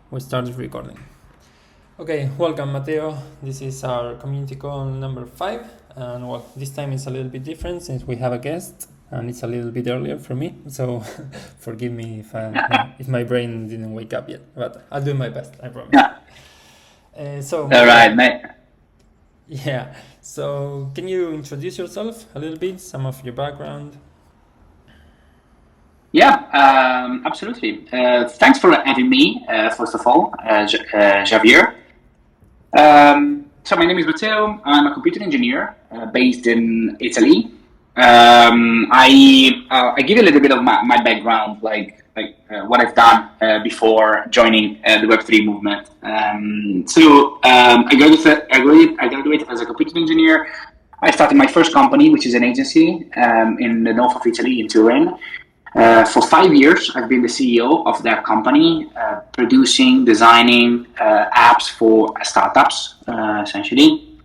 We started recording. Okay, welcome Matteo. This is our community call number 5, and well, this time it's a little bit different since we have a guest, and it's a little bit earlier for me. So forgive me if my brain didn't wake up yet, but I'll do my best. I promise. All right, mate. Yeah. So can you introduce yourself a little bit, some of your background? Yeah, absolutely. Thanks for having me, first of all, Javier. So my name is Matteo. I'm a computer engineer based in Italy. I give you a little bit of my background, like what I've done before joining the Web3 movement. I graduated as a computer engineer. I started my first company, which is an agency in the north of Italy, in Turin. For 5 years, I've been the CEO of that company, producing, designing apps for startups, essentially.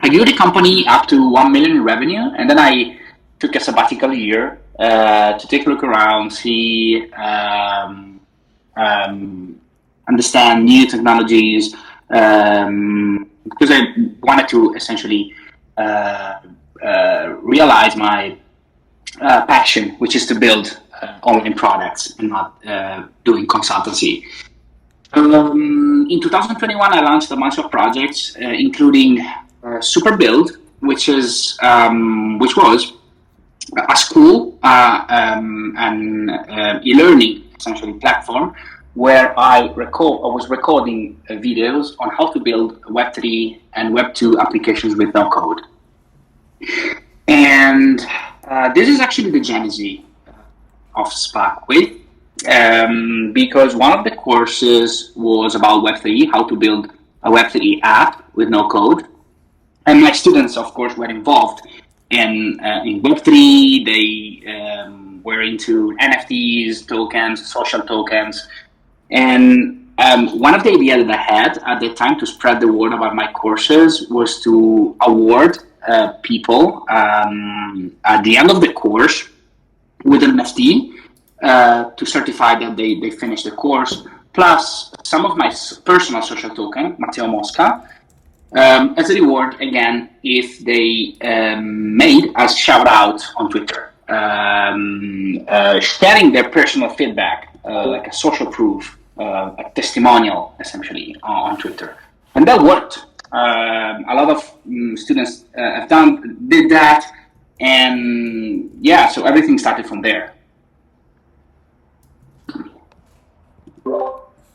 I grew the company up to 1 million in revenue, and then I took a sabbatical year to take a look around, see, understand new technologies, because I wanted to essentially realize my passion, which is to build online products and not doing consultancy. In 2021, I launched a bunch of projects, including Super Build, which was a school and e-learning essentially platform where I was recording videos on how to build Web3 and Web2 applications with no code. And this is actually the genesis of Sparkwave, because one of the courses was about Web3, how to build a Web3 app with no code. And my students, of course, were involved in Web3. They were into NFTs, tokens, social tokens. And one of the ideas that I had at the time to spread the word about my courses was to award people at the end of the course with an NFT to certify that they finished the course, plus some of my personal social token, Matteo Mosca, as a reward, again, if they made a shout out on Twitter, sharing their personal feedback, like a social proof, a testimonial, essentially, on Twitter. And that worked. A lot of students did that, and yeah, so everything started from there.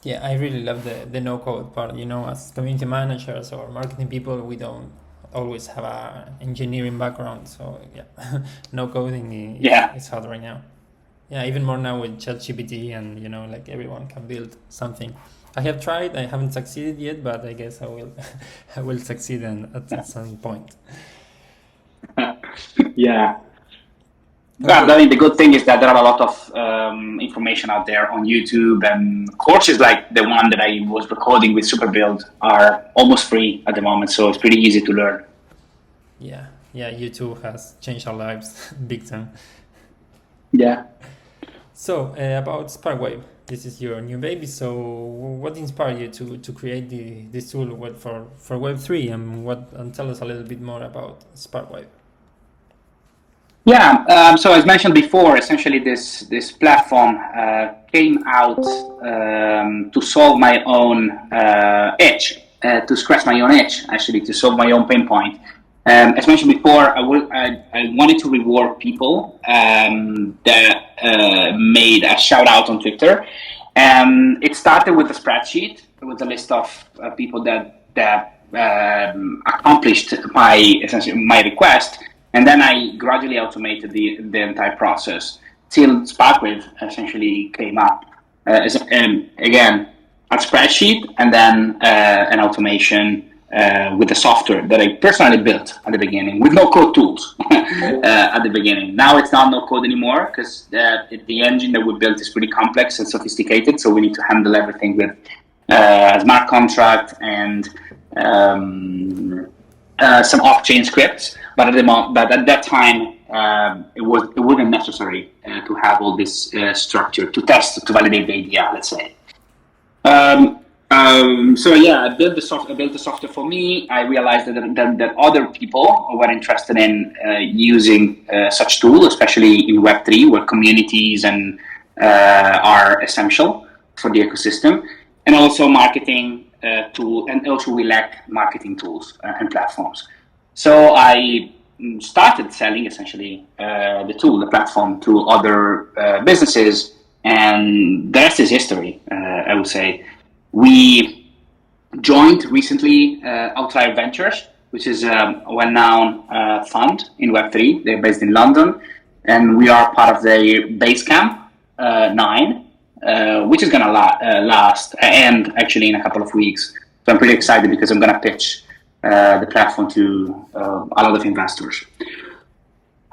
Yeah, I really love the no code part. You know, as community managers or marketing people, we don't always have a engineering background, so yeah, no coding is hard right now. Yeah, even more now with ChatGPT, and you know, like everyone can build something. I have tried. I haven't succeeded yet, but I guess I will. I will succeed at some point. Yeah. Well, I mean, the good thing is that there are a lot of information out there on YouTube, and courses like the one that I was recording with Super Build are almost free at the moment, so it's pretty easy to learn. Yeah, YouTube has changed our lives big time. Yeah. So about Sparkwave, this is your new baby. So what inspired you to create this tool for Web3, and tell us a little bit more about Sparkwave? Yeah, so as mentioned before, essentially this platform came out to solve my own itch, to scratch my own itch, actually, to solve my own pain point. As mentioned before, I wanted to reward people that made a shout out on Twitter. It started with a spreadsheet with a list of people that accomplished my request. And then I gradually automated the entire process till Sparkwave essentially came up. Again, a spreadsheet and then an automation with the software that I personally built at the beginning with no code tools at the beginning. Now it's not no code anymore because the engine that we built is pretty complex and sophisticated. So we need to handle everything with smart contract and some off-chain scripts. But at that time, it wasn't necessary to have all this structure to test, to validate the idea, let's say. So yeah, I built the software for me. I realized that other people were interested in using such tool, especially in Web3, where communities and are essential for the ecosystem, and also marketing tool, and also we lack marketing tools and platforms. So I started selling essentially the platform to other businesses, and the rest is history. I would say we joined recently Outlier Ventures, which is a well-known fund in Web3. They're based in London, and we are part of the Basecamp 9, which is going to last and actually in a couple of weeks. So I'm pretty excited because I'm going to pitch the platform to a lot of investors.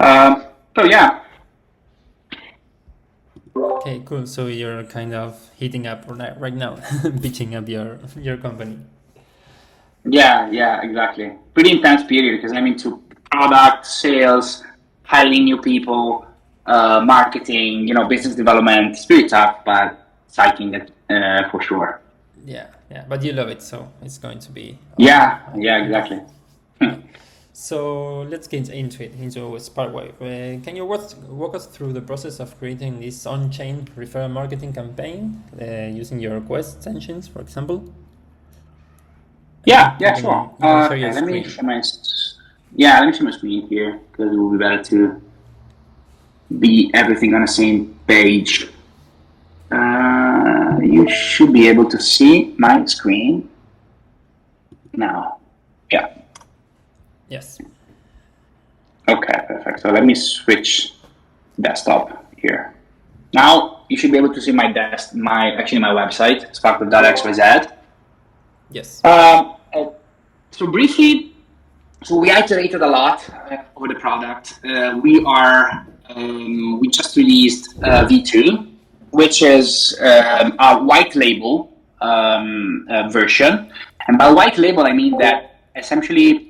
So yeah. Okay, cool. So you're kind of heating up right now, pitching up your company. Yeah, exactly. Pretty intense period because I'm into product sales, hiring new people, marketing, business development. It's pretty tough, but exciting for sure. Yeah, but you love it, so it's going to be awesome. Yeah, exactly. So let's get into Sparkwave. Can you walk us through the process of creating this on-chain referral marketing campaign using your Quest engines, for example? Yeah, sure. Okay, let me share my screen here because it will be better to be everything on the same page. You should be able to see my screen now. Yeah. Yes. Okay, perfect. So let me switch desktop here. Now you should be able to see my website, Sparkwave.xyz. Yes. So briefly, we iterated a lot over the product. We just released V2, which is a white label version. And by white label, I mean that essentially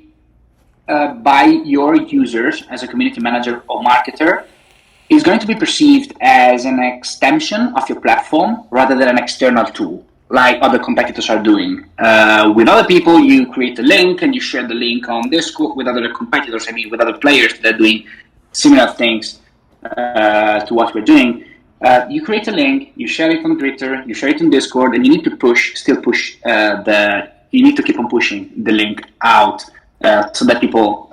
by your users as a community manager or marketer is going to be perceived as an extension of your platform rather than an external tool, like other competitors are doing. With other people, you create a link and you share the link on Discord with other competitors, with other players that are doing similar things to what we're doing. You create a link, you share it on Twitter, you share it on Discord, and you need to you need to keep on pushing the link out so that people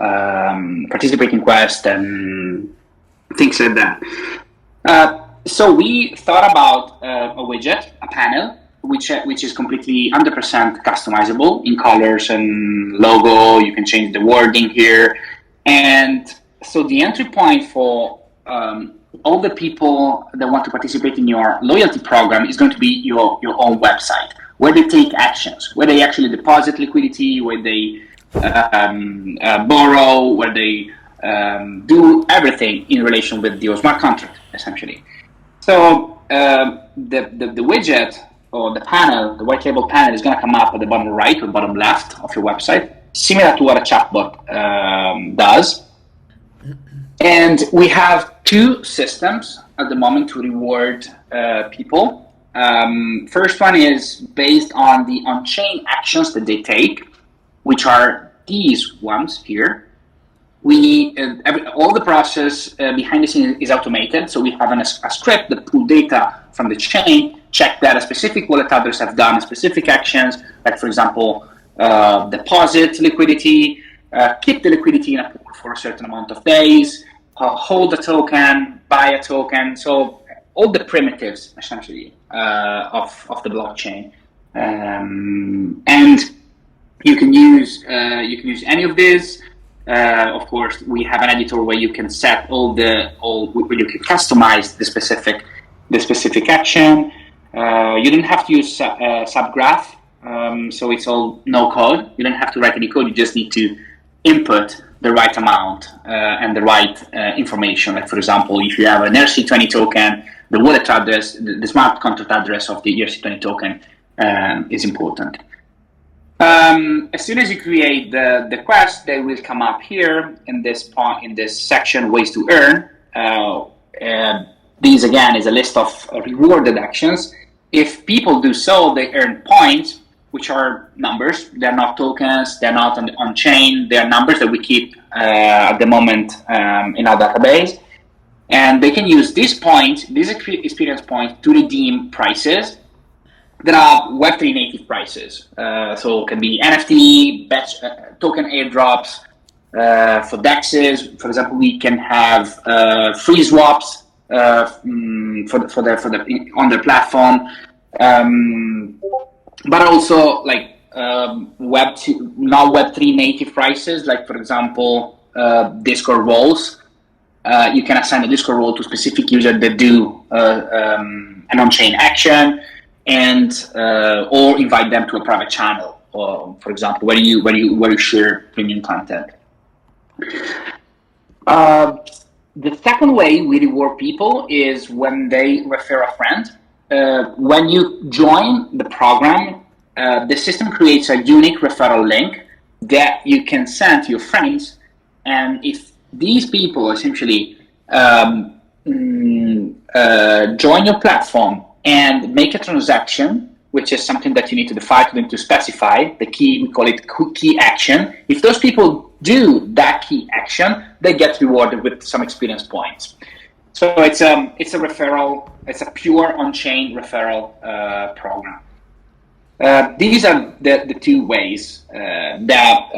participate in Quest and things like that. So we thought about a widget, a panel, which is completely 100% customizable in colors and logo. You can change the wording here. And so the entry point for all the people that want to participate in your loyalty program is going to be your own website, where they take actions, where they actually deposit liquidity, where they borrow, where they do everything in relation with your smart contract, essentially. So the widget or the panel, the white label panel, is going to come up at the bottom right or bottom left of your website, similar to what a chatbot does. And we have two systems at the moment to reward people. First one is based on the on-chain actions that they take, which are these ones here. All the process behind the scenes is automated. So we have a script that pull data from the chain, check that a specific wallet address have done specific actions, like for example, deposit liquidity, keep the liquidity in a pool for a certain amount of days, hold a token, buy a token. So all the primitives essentially of the blockchain, and you can use any of this. Of course, we have an editor where you can set where you can customize the specific action. You don't have to use subgraph, so it's all no code. You don't have to write any code. You just need to input the right amount and the right information. Like for example, if you have an ERC20 token, the wallet address, the smart contract address of the ERC20 token is important. As soon as you create the quest, they will come up here in this section, ways to earn. These again is a list of rewarded actions. If people do so, they earn points, which are numbers. They're not tokens. They're not on chain. They're numbers that we keep at the moment in our database. And they can use this experience point, to redeem prices that are Web3 native prices. So it can be NFT, token airdrops. For DEXs, for example, we can have free swaps on their platform, but also like not Web3 native prices, like for example Discord roles. You can assign a Discord role to specific users that do an on-chain action, and or invite them to a private channel, or for example, where you share premium content. The second way we reward people is when they refer a friend. When you join the program, the system creates a unique referral link that you can send to your friends, and if these people essentially join your platform and make a transaction, which is something that you need to define to them to specify the key, we call it key action. If those people do that key action, they get rewarded with some experience points. So it's a referral. It's a pure on-chain referral program. These are the two ways that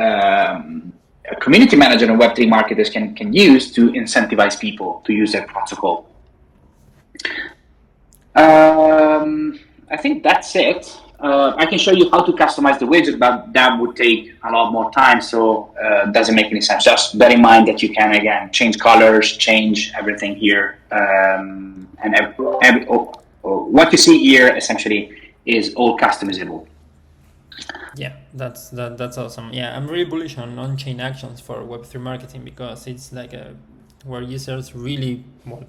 a community manager and Web3 marketers can use to incentivize people to use their protocol. I think that's it. I can show you how to customize the widget, but that would take a lot more time, so it doesn't make any sense. Just bear in mind that you can, again, change colors, change everything here, and what you see here essentially is all customizable. Yeah, that's awesome. Yeah, I'm really bullish on chain actions for Web3 marketing, because it's like where users really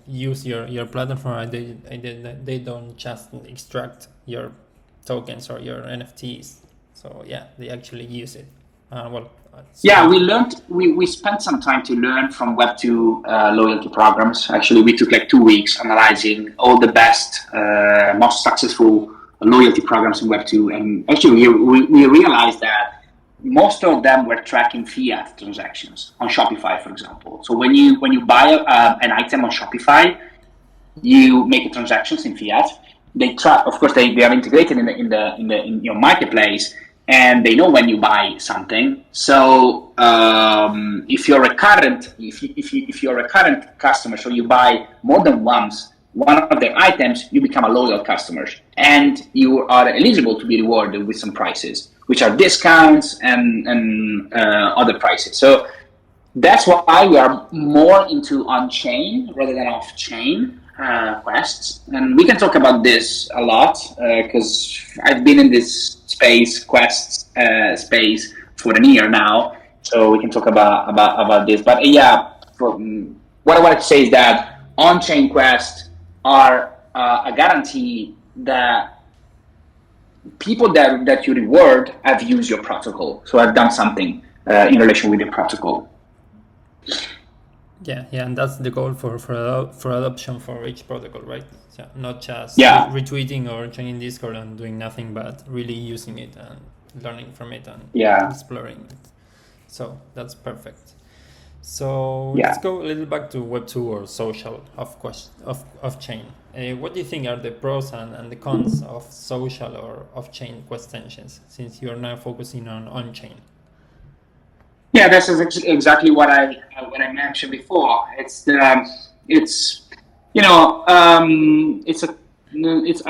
use your platform, and they don't just extract your tokens or your NFTs. So yeah, they actually use it. We spent some time to learn from Web2 loyalty programs. Actually, we took like 2 weeks analyzing all the best, most successful loyalty programs in Web2, and actually we realized that most of them were tracking fiat transactions on Shopify, for example. So when you buy an item on Shopify, you make a transactions in fiat. They track, of course, they are integrated in your marketplace, and they know when you buy something. So if you're a current customer, so you buy more than once one of their items, you become a loyal customer, and you are eligible to be rewarded with some prices, which are discounts and other prices. So that's why we are more into on-chain rather than off-chain quests, and we can talk about this a lot because I've been in this quests space for a year now, so we can talk about this. But yeah, what I want to say is that on-chain quests are a guarantee that people that you reward have used your protocol, so have done something in relation with your protocol. Yeah, and that's the goal for adoption for each protocol, right? So not just retweeting or joining Discord and doing nothing, but really using it and learning from it and exploring it. So that's perfect. So let's go a little back to Web2 or social off-chain. What do you think are the pros and the cons of social or off-chain quest engines, since you are now focusing on-chain? Yeah, this is exactly what I mentioned before. It's how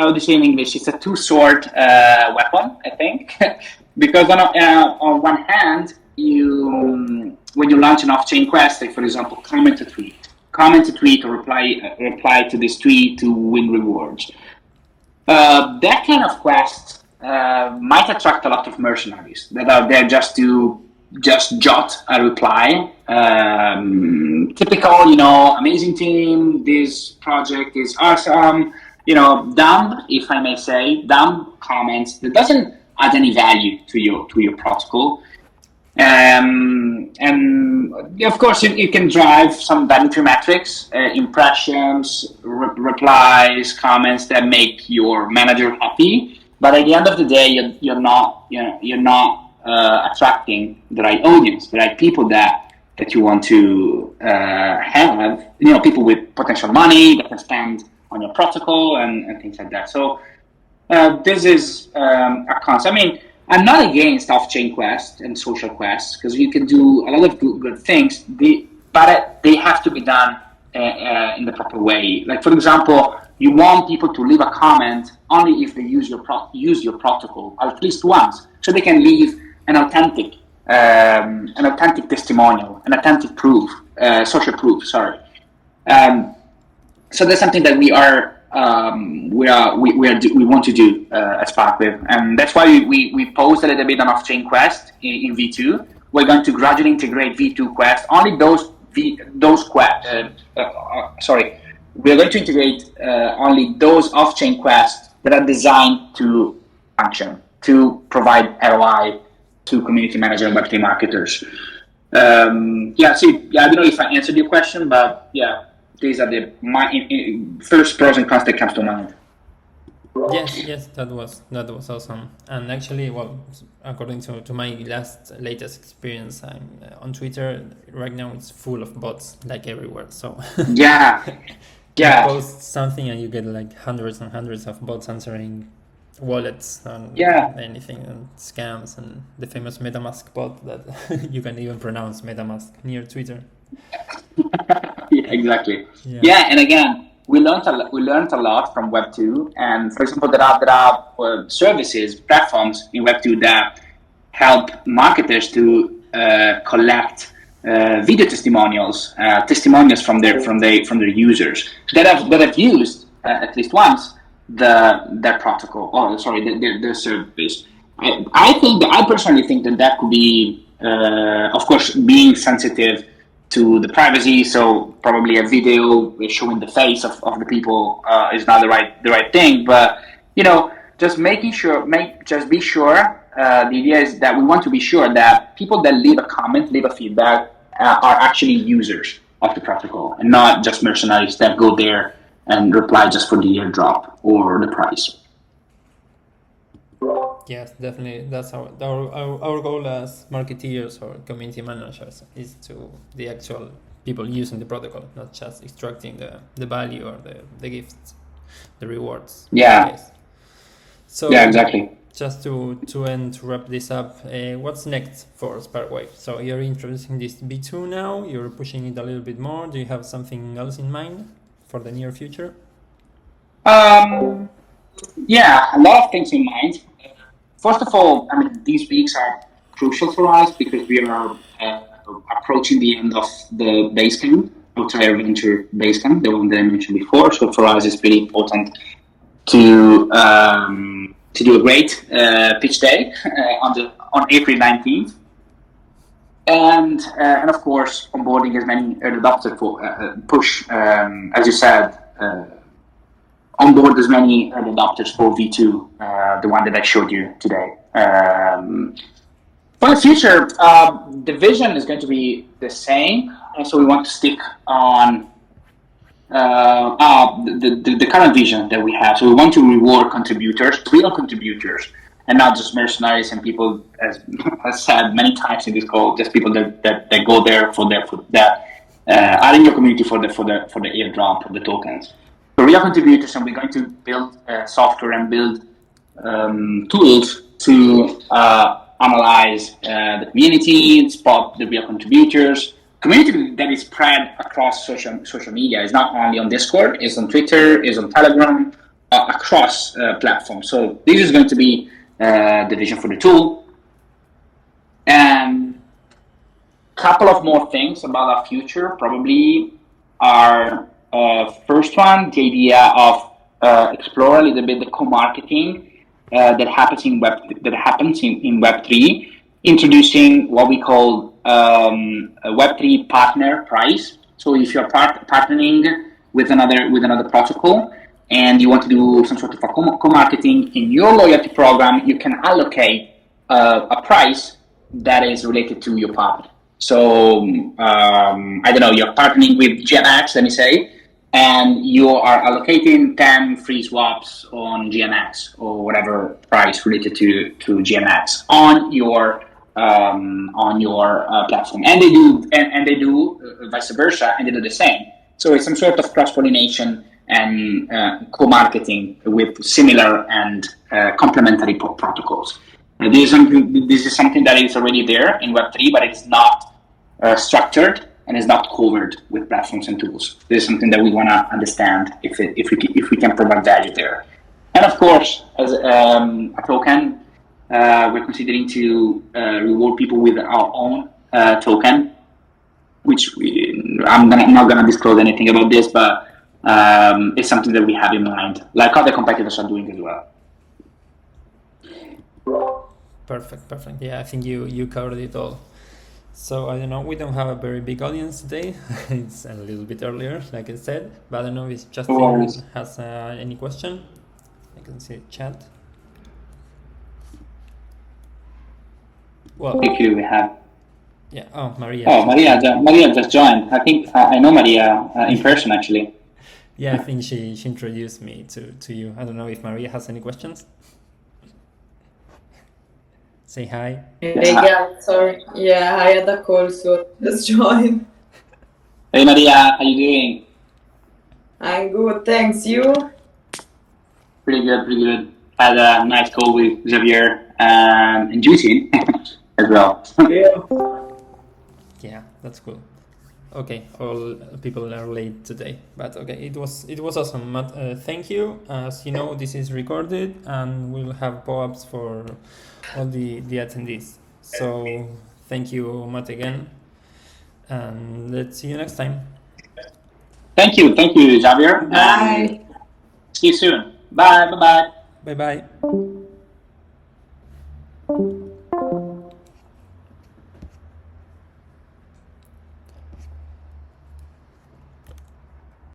do you say in English? It's a two-sword weapon, I think, because on one hand, when you launch an off-chain quest, like for example, comment a tweet or reply to this tweet to win rewards. That kind of quest might attract a lot of mercenaries that are there just to jot a reply. Typical, amazing team, this project is awesome, dumb, if I may say, dumb comments that doesn't add any value to your protocol. And of course, you can drive some vanity metrics, impressions, replies, comments that make your manager happy. But at the end of the day, you're not attracting the right audience, the right people that you want to have. People with potential money that can spend on your protocol and things like that. So this is a concept. I mean, I'm not against off-chain quests and social quests because you can do a lot of good things. But they have to be done in the proper way. Like, for example, you want people to leave a comment only if they use your protocol at least once, so they can leave an authentic testimonial, an authentic proof, social proof. Sorry. So that's something that we want to do at Sparkwave, and that's why we posed a little bit on off-chain quest in V2. We're going to gradually integrate V2 quest, only we are going to integrate only those off-chain quests that are designed to function, to provide ROI to community manager and Web3 marketers. I don't know if I answered your question, but yeah, these are my first pros and cons that comes to mind. Yes, that was awesome. And actually, well, according to my latest experience, I'm on Twitter right now. It's full of bots, like everywhere. So yeah. You post something and you get like hundreds and hundreds of bots answering wallets and anything, and scams, and the famous MetaMask bot that you can even pronounce MetaMask near Twitter. Yeah, exactly. Yeah, and again, we learned a lot from Web2, and for example, there are services, platforms in Web2 that help marketers to collect video testimonials from their users that have used at least once their protocol, their service. I personally think that could be, of course, being sensitive to the privacy. So probably a video showing the face of the people is not the right thing. But just be sure. The idea is that we want to be sure that people that leave a comment, leave a feedback, are actually users of the protocol and not just mercenaries that go there and reply just for the airdrop or the price. Yes, definitely. That's our goal as marketeers or community managers is to the actual people using the protocol, not just extracting the value or the gifts, the rewards. Yeah. Yes. So yeah, exactly. Just to wrap this up, what's next for Sparkwave? So you're introducing this B2 now. You're pushing it a little bit more. Do you have something else in mind for the near future? Yeah, a lot of things in mind. First of all, I mean, these weeks are crucial for us because we are approaching the end of the Basecamp, Outlier Venture Basecamp, the one that I mentioned before. So for us, it's really important to do a great pitch day on April 19th, and of course onboarding as many early adopters as you said. Onboard as many early adopters for V2, the one that I showed you today. For the future, the vision is going to be the same, and so we want to stick on the current vision that we have. So we want to reward contributors, real contributors, and not just mercenaries and people, as said many times in this call, just people that go there are in your community for the airdrop of the tokens. Real contributors, and we're going to build software and build tools to analyze the community, spot the real contributors. Community that is spread across social media. Is not only on Discord, is on Twitter, is on Telegram, across platforms. So this is going to be the vision for the tool. And a couple of more things about our future probably are. First one, the idea of explore a little bit the co-marketing that happens in Web3, introducing what we call a Web3 partner price. So if you're partnering with another protocol and you want to do some sort of a co-marketing in your loyalty program, you can allocate a price that is related to your partner. So I don't know, you're partnering with GenX, let me say. and you are allocating 10 free swaps on GMX or whatever price related to GMX on your platform, and they do vice versa, and they do the same. So it's some sort of cross pollination and co-marketing with similar and complementary protocols. This is something that is already there in Web3, but it's not structured and is not covered with platforms and tools. This is something that we want to understand if we can provide value there. And of course, as a token, we're considering to reward people with our own token, which I'm not gonna disclose anything about this, but it's something that we have in mind, like other competitors are doing as well. Perfect. Yeah, I think you covered it all. So I don't know, we don't have a very big audience today. It's a little bit earlier, like I said, but I don't know if Justin has any question. I can see chat. Well, thank you. We have. Yeah. Oh, Maria. Oh, Maria just joined. I think I know Maria in person actually. Yeah, I think she introduced me to you. I don't know if Maria has any questions. Say hi. Yeah, sorry. Yeah, I had a call, so just join. Hey Maria, how you doing? I'm good, thanks. You? Pretty good. Had a nice call with Xavier and Juicy as well. Yeah, that's cool. Okay, all people are late today, but okay, it was awesome. Matt, thank you. As you know, this is recorded, and we'll have pop-ups for all the attendees. So thank you, Matt, again, and let's see you next time. Thank you, Xavier. Bye. See you soon. Bye. Bye.